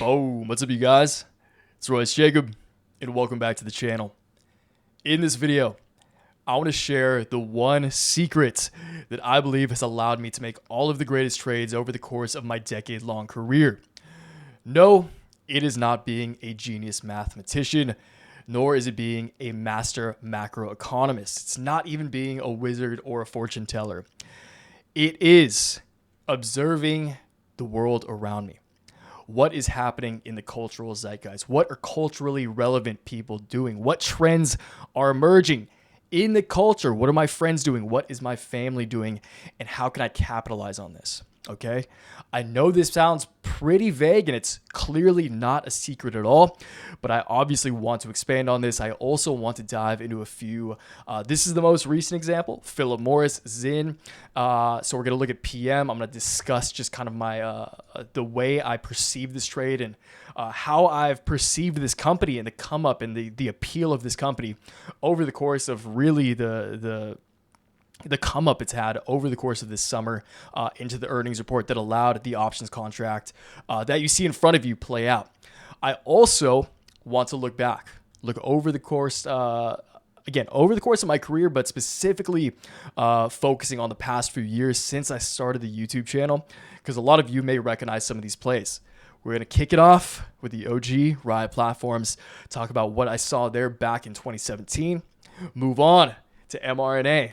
Boom. What's up, you guys? It's Royce Jacob, and welcome back to the channel. In this video, I want to share the one secret that I believe has allowed me to make all of the greatest trades over the course of my decade-long career. No, it is not being a genius mathematician, nor is it being a master macroeconomist. It's not even being a wizard or a fortune teller. It is observing the world around me. What is happening in the cultural zeitgeist? What are culturally relevant people doing? What trends are emerging in the culture? What are my friends doing? What is my family doing? And how can I capitalize on this? Okay. I know this sounds pretty vague and it's clearly not a secret at all, but I obviously want to expand on this. I also want to dive into a few. This is the most recent example, Philip Morris, Zyn. So we're going to look at PM. I'm going to discuss just kind of my, the way I perceive this trade and how I've perceived this company and the come up and the appeal of this company over the course of really the come up it's had over the course of this summer into the earnings report that allowed the options contract that you see in front of you play out. I also want to look back, look over the course, again, over the course of my career, but specifically focusing on the past few years since I started the YouTube channel, because a lot of you may recognize some of these plays. We're going to kick it off with the OG Riot platforms, talk about what I saw there back in 2017, move on to mRNA.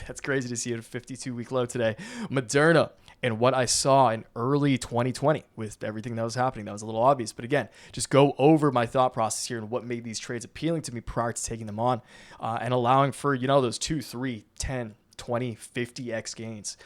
That's crazy to see a 52-week low today. Moderna, and what I saw in early 2020 with everything that was happening. That was a little obvious, but again, just go over my thought process here and what made these trades appealing to me prior to taking them on and allowing for, those 2, 3, 10, 20, 50x gains.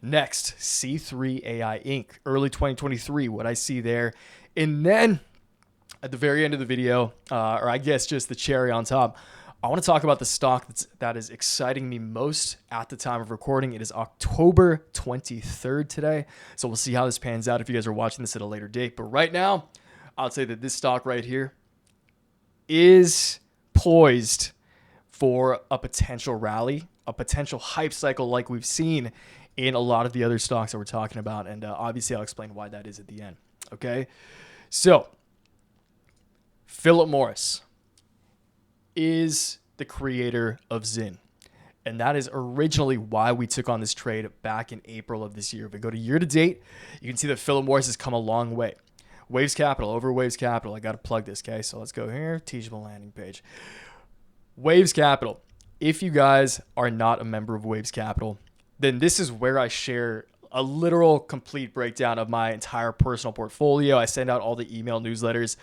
Next, C3 AI Inc. Early 2023, what I see there. And then at the very end of the video, or I guess just the cherry on top, I want to talk about the stock that is exciting me most at the time of recording. It is October 23rd today. So we'll see how this pans out if you guys are watching this at a later date. But right now, I'll say that this stock right here is poised for a potential rally, a potential hype cycle like we've seen in a lot of the other stocks that we're talking about. And obviously, I'll explain why that is at the end. Okay. So Philip Morris is the creator of Zyn. And that is originally why we took on this trade back in April of this year. If we go to year to date, you can see that Philip Morris has come a long way. Waves Capital, over Waves Capital. I got to plug this, okay? So let's go here, teachable landing page. Waves Capital. If you guys are not a member of Waves Capital, then this is where I share a literal complete breakdown of my entire personal portfolio. I send out all the email newsletters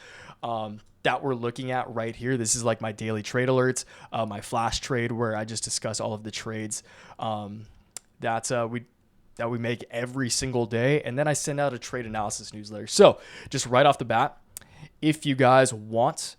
that we're looking at right here. This is like my daily trade alerts, my flash trade where I just discuss all of the trades that we make every single day. And then I send out a trade analysis newsletter. So just right off the bat, if you guys want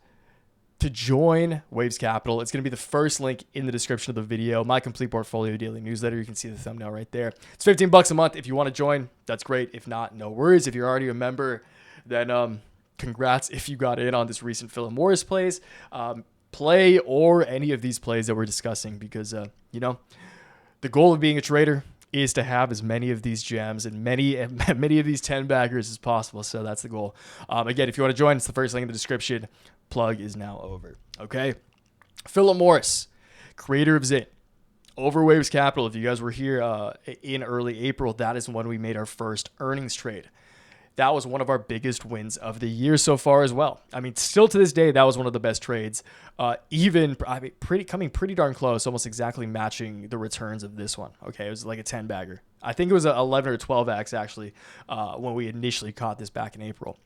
to join Waves Capital, it's going to be the first link in the description of the video. My complete portfolio daily newsletter. You can see the thumbnail right there. It's $15 a month. If you want to join, that's great. If not, no worries. If you're already a member, then congrats if you got in on this recent Philip Morris play or any of these plays that we're discussing, because the goal of being a trader is to have as many of these gems and many of these 10 baggers as possible. So that's the goal. Again, if you want to join, it's the first link in the description. Plug is now over. Okay. Philip Morris, creator of Zyn, over Waves Capital. If you guys were here in early April, that is when we made our first earnings trade. That was one of our biggest wins of the year so far as well. I mean, still to this day, that was one of the best trades. Coming pretty darn close, almost exactly matching the returns of this one. Okay, it was like a 10 bagger. I think it was an 11 or 12x actually when we initially caught this back in April.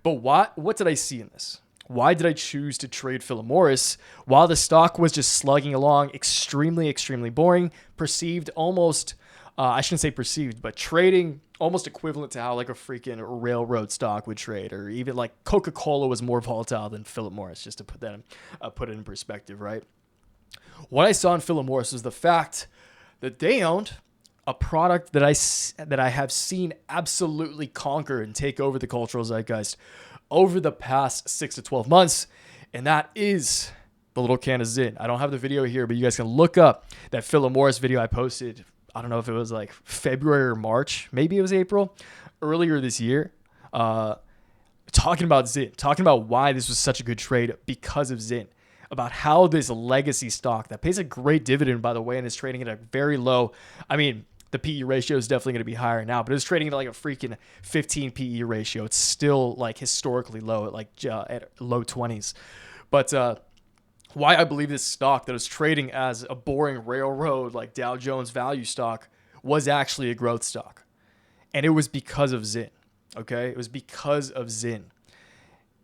But what did I see in this? Why did I choose to trade Philip Morris while the stock was just slugging along, extremely, extremely boring, perceived almost, I shouldn't say perceived, but trading almost equivalent to how like a freaking railroad stock would trade, or even like Coca-Cola was more volatile than Philip Morris, just to put it in perspective, right? What I saw in Philip Morris was the fact that they owned a product that I have seen absolutely conquer and take over the cultural zeitgeist over the past 6 to 12 months, and that is the little can of Zyn. I don't have the video here, but you guys can look up that Philip Morris video I posted. I don't know if it was like February or March, maybe it was April, earlier this year. talking about Zin, talking about why this was such a good trade because of Zin, about how this legacy stock that pays a great dividend, by the way, and is trading at a very low, I mean, the PE ratio is definitely going to be higher now, but it's trading at like a freaking 15 PE ratio. It's still like historically low at like at low 20s. But why I believe this stock that was trading as a boring railroad like Dow Jones value stock was actually a growth stock. And it was because of Zin. Okay? It was because of Zin.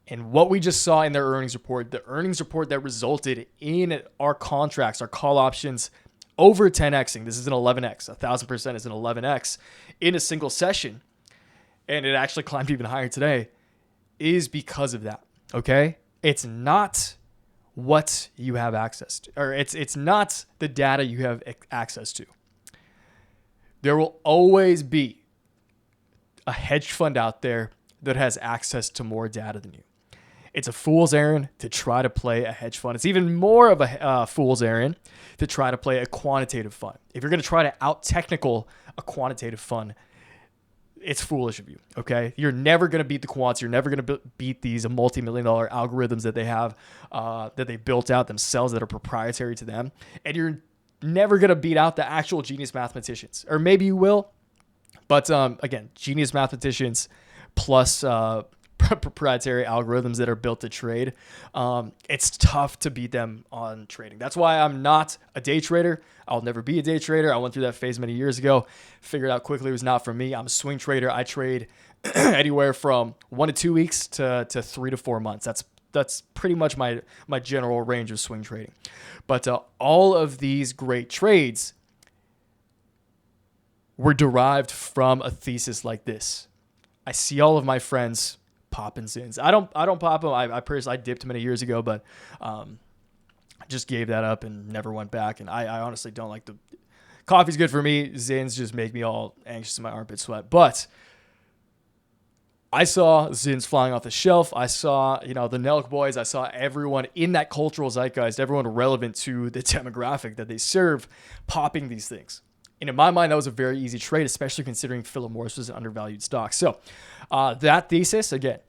And what we just saw in their earnings report, the earnings report that resulted in our contracts, our call options, over 10xing. This is an 11x. 1,000% is an 11x in a single session. And it actually climbed even higher today, is because of that. Okay? It's not what you have access to, or it's not the data you have access to. There will always be a hedge fund out there that has access to more data than you. It's a fool's errand to try to play a hedge fund. It's even more of a fool's errand to try to play a quantitative fund. If you're going to try to out-technical a quantitative fund, it's foolish of you, okay? You're never going to beat the quants. You're never going to beat these multi-million-dollar algorithms that they have, that they built out themselves that are proprietary to them. And you're never going to beat out the actual genius mathematicians. Or maybe you will, but again, genius mathematicians plus proprietary algorithms that are built to trade. It's tough to beat them on trading. That's why I'm not a day trader. I'll never be a day trader. I went through that phase many years ago. Figured out quickly it was not for me. I'm a swing trader. I trade anywhere from 1 to 2 weeks to 3 to 4 months. That's pretty much my general range of swing trading. But all of these great trades were derived from a thesis like this. I see all of my friends popping Zins. I don't pop them. I personally dipped many years ago, but I just gave that up and never went back. And I honestly don't like the coffee's good for me. Zins just make me all anxious in my armpit sweat. But I saw Zins flying off the shelf. I saw, the Nelk boys. I saw everyone in that cultural zeitgeist, everyone relevant to the demographic that they serve, popping these things. And in my mind, that was a very easy trade, especially considering Philip Morris was an undervalued stock. So that thesis, again,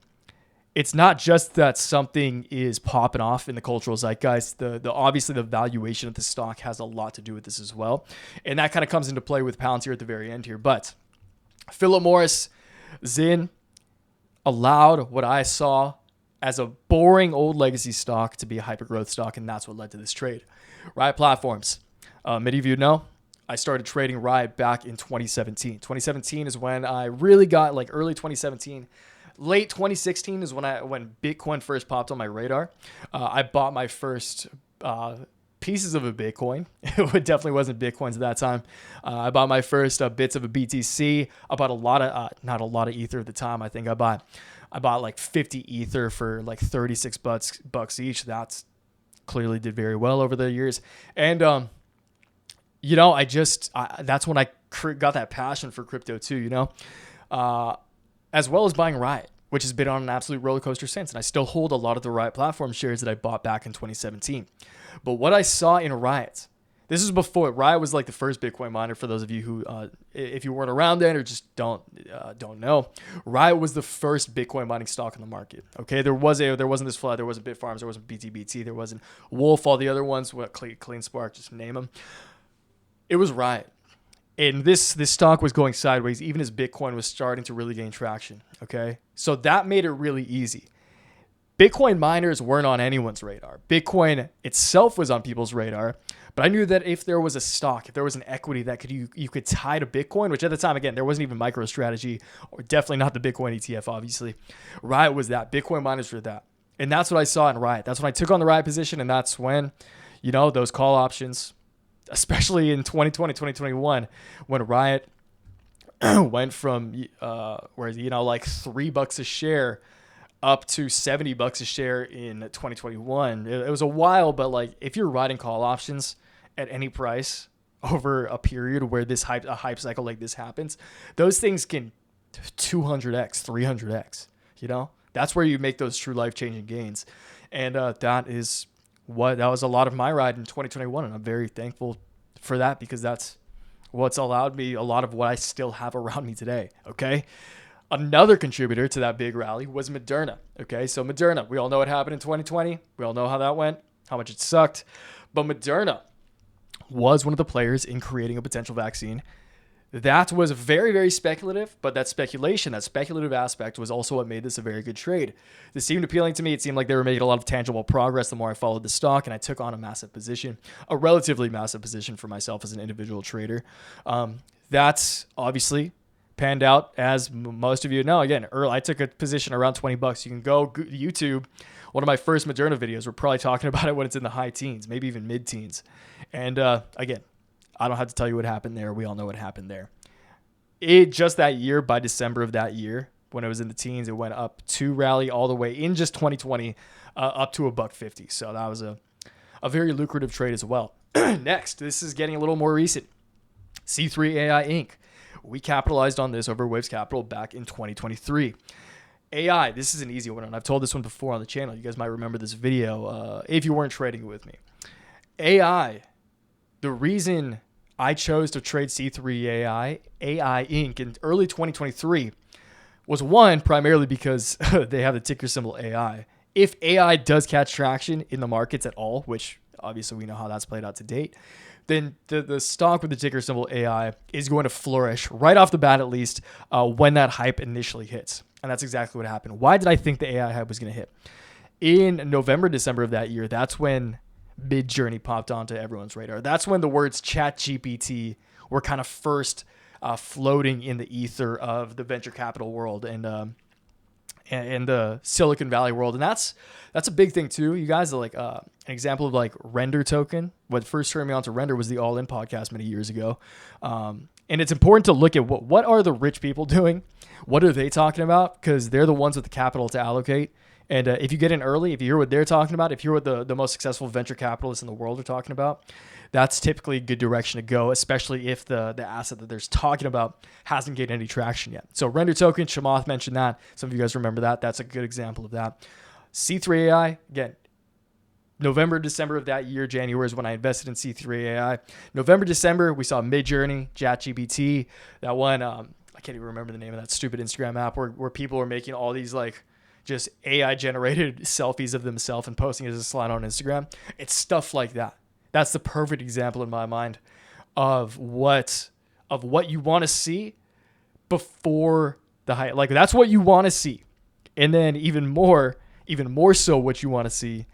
it's not just that something is popping off in the cultural zeitgeist. Obviously, the valuation of the stock has a lot to do with this as well. And that kind of comes into play with Palantir at the very end here. But Philip Morris, Zin, allowed what I saw as a boring old legacy stock to be a hyper-growth stock, and that's what led to this trade. Riot Platforms. Many of you know, I started trading Riot back in 2017. 2017 is when I really got, like early 2017. Late 2016 is when Bitcoin first popped on my radar. I bought my first pieces of a Bitcoin. It definitely wasn't Bitcoins at that time. I bought my first bits of a BTC. I bought a lot of, not a lot of Ether at the time. I think I bought like 50 Ether for like 36 bucks each. That's clearly did very well over the years. And, that's when I got that passion for crypto too, as well as buying Riot, which has been on an absolute roller coaster since. And I still hold a lot of the Riot platform shares that I bought back in 2017. But what I saw in Riot, this is before Riot was like the first Bitcoin miner. For those of you who, if you weren't around then or just don't know, Riot was the first Bitcoin mining stock in the market. Okay, there wasn't this flood, there wasn't Bitfarms, there wasn't BTBT, there wasn't Wolf, all the other ones, Clean Spark, just name them. It was Riot. And this stock was going sideways even as Bitcoin was starting to really gain traction, okay? So that made it really easy. Bitcoin miners weren't on anyone's radar. Bitcoin itself was on people's radar, but I knew that if there was a stock, if there was an equity that you could tie to Bitcoin, which at the time, again, there wasn't even MicroStrategy, or definitely not the Bitcoin ETF, obviously. Riot was that. Bitcoin miners were that. And that's what I saw in Riot. That's when I took on the Riot position, and that's when, those call options, especially in 2020, 2021, when Riot went from like $3 a share up to $70 a share in 2021. It was a while, but like if you're riding call options at any price over a period where a hype cycle like this happens, those things can 200x, 300x. That's where you make those true life-changing gains, and that was a lot of my ride in 2021, and I'm very thankful for that because that's what's allowed me a lot of what I still have around me today. Okay. Another contributor to that big rally was Moderna. Okay, so Moderna, we all know what happened in 2020. We all know how that went, how much it sucked. But Moderna was one of the players in creating a potential vaccine. That was very, very speculative, but that speculation, that speculative aspect was also what made this a very good trade. This seemed appealing to me. It seemed like they were making a lot of tangible progress the more I followed the stock, and I took on a massive position, a relatively massive position for myself as an individual trader. That's obviously panned out, as most of you know. Again, early, I took a position around $20. You can go YouTube. One of my first Moderna videos, we're probably talking about it when it's in the high teens, maybe even mid-teens. And again, I don't have to tell you what happened there. We all know what happened there. Just that year, by December of that year, when it was in the teens, it went up to rally all the way in just 2020 up to $1.50. So that was a very lucrative trade as well. Next, this is getting a little more recent. C3 AI Inc. We capitalized on this over Waves Capital back in 2023. AI, this is an easy one, and I've told this one before on the channel. You guys might remember this video if you weren't trading with me. AI, the reason I chose to trade C3 AI Inc. in early 2023 was, one, primarily because they have the ticker symbol AI. If AI does catch traction in the markets at all, which obviously we know how that's played out to date, then the stock with the ticker symbol AI is going to flourish right off the bat, at least when that hype initially hits. And that's exactly what happened. Why did I think the AI hype was going to hit? In November, December of that year, that's when Midjourney popped onto everyone's radar. That's when the words ChatGPT were kind of first floating in the ether of the venture capital world and the Silicon Valley world. And that's a big thing too. You guys are like an example of like Render Token. What first turned me on to Render was the All In podcast many years ago. And it's important to look at what are the rich people doing? What are they talking about? Because they're the ones with the capital to allocate. And if you get in early, if you hear what they're talking about, if you hear what the most successful venture capitalists in the world are talking about, that's typically a good direction to go, especially if the asset that they're talking about hasn't gained any traction yet. So Render Token, Chamath mentioned that. Some of you guys remember that. That's a good example of that. C3 AI, again, November, December of that year, January is when I invested in C3 AI. November, December, we saw Midjourney, ChatGPT, that one, I can't even remember the name of that stupid Instagram app where people are making all these like just AI generated selfies of themselves and posting it as a slide on Instagram. It's stuff like that. That's the perfect example in my mind of what you want to see before the hype. Like that's what you want to see. And then even more so what you want to see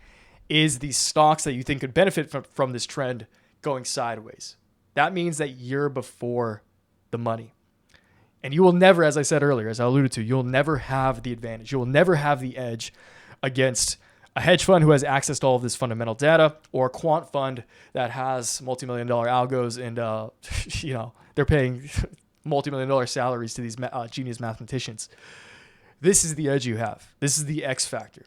is the stocks that you think could benefit from this trend going sideways. That means that you're before the money. And you will never, as I said earlier, as I alluded to, you'll never have the advantage. You will never have the edge against a hedge fund who has access to all of this fundamental data, or a quant fund that has multi-million-dollar algos and they're paying multi-million-dollar salaries to these genius mathematicians. This is the edge you have. This is the X factor.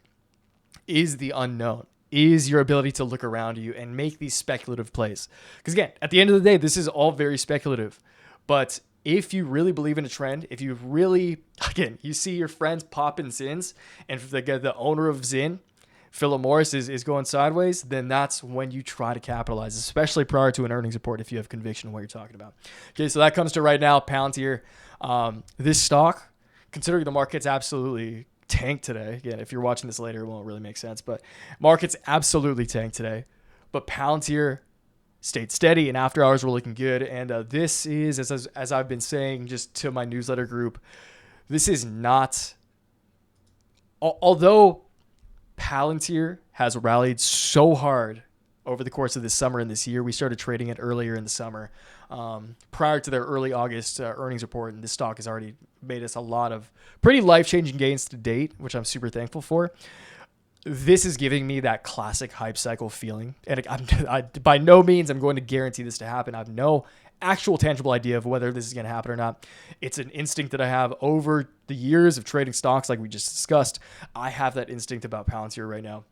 Is the unknown. Is your ability to look around you and make these speculative plays. Because again, at the end of the day, this is all very speculative. But if you really believe in a trend, if you really, again, you see your friends popping Zins, and if the owner of Zin, Philip Morris, is going sideways, then that's when you try to capitalize, especially prior to an earnings report if you have conviction in what you're talking about. Okay, so that comes to right now, Palantir. This stock, considering the market's absolutely tanked today. Again, if you're watching this later, it won't really make sense, but market's absolutely tanked today. But Palantir stayed steady, and after hours were looking good. And this is, as I've been saying just to my newsletter group, this is not, although Palantir has rallied so hard over the course of this summer and this year. We started trading it earlier in the summer, prior to their early August earnings report, and this stock has already made us a lot of pretty life-changing gains to date, which I'm super thankful for. This is giving me that classic hype cycle feeling, and I by no means I'm going to guarantee this to happen. I have no actual tangible idea of whether this is going to happen or not. It's an instinct that I have over the years of trading stocks like we just discussed. I have that instinct about Palantir right now.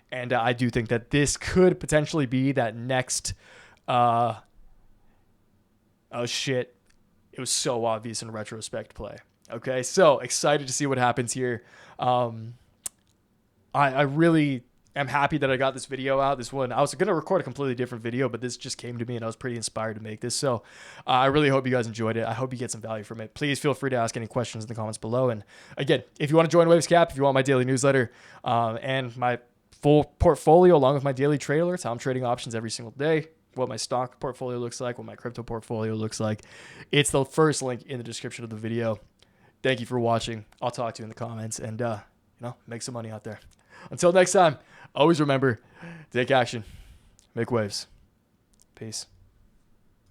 And I do think that this could potentially be that next, oh shit, it was so obvious in retrospect play. Okay, so excited to see what happens here. I really am happy that I got this video out. This one, I was going to record a completely different video, but this just came to me and I was pretty inspired to make this. So I really hope you guys enjoyed it. I hope you get some value from it. Please feel free to ask any questions in the comments below. And again, if you want to join Waves Cap, if you want my daily newsletter and my full portfolio along with my daily trade alerts, how I'm trading options every single day, what my stock portfolio looks like, what my crypto portfolio looks like, it's the first link in the description of the video. Thank you for watching. I'll talk to you in the comments and, make some money out there. Until next time, always remember, take action, make waves. Peace.